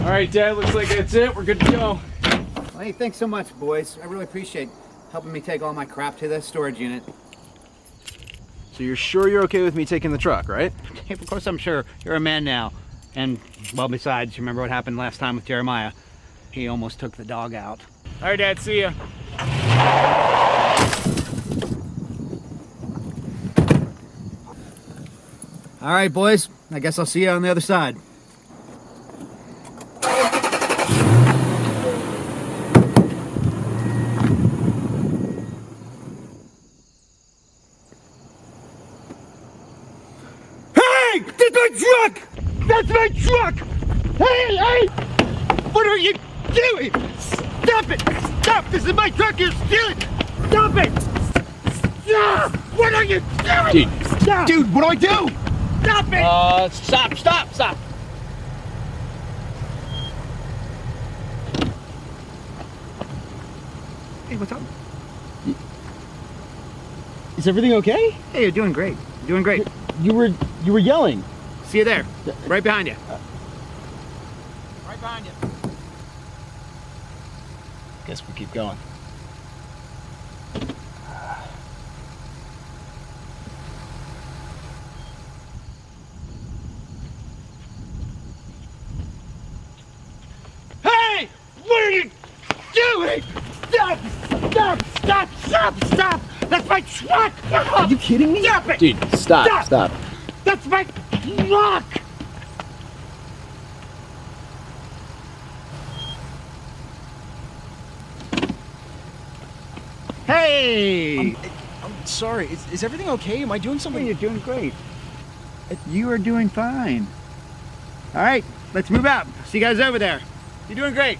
All right, Dad, looks like that's it. We're good to go. Well, hey, thanks so much, boys. I really appreciate helping me take all my crap to the storage unit. So you're sure you're okay with me taking the truck, right? Of course I'm sure. You're a man now. And, well, besides, you remember what happened last time with Jeremiah? He almost took the dog out. All right, Dad, see ya. All right, boys. I guess I'll see you on the other side. Hey! That's my truck! That's my truck! Hey, hey! What are you doing? Stop it! Stop! This is my truck! You're stealing! Stop it! Stop! What are you doing? Dude. Stop! Dude, what do I do? Stop it! Stop! Hey, what's up? Is everything okay? Hey, you're doing great. You're doing great. You were yelling. See you there. Right behind you. Right behind you. Guess we keep going. Hey! What are you doing? Stop! That's my truck! Are you kidding me? Stop it! Dude, stop. That's my truck! Hey! I'm sorry. Is everything okay? Am I doing something? You're doing great. You are doing fine. All right, let's move out. See you guys over there. You're doing great.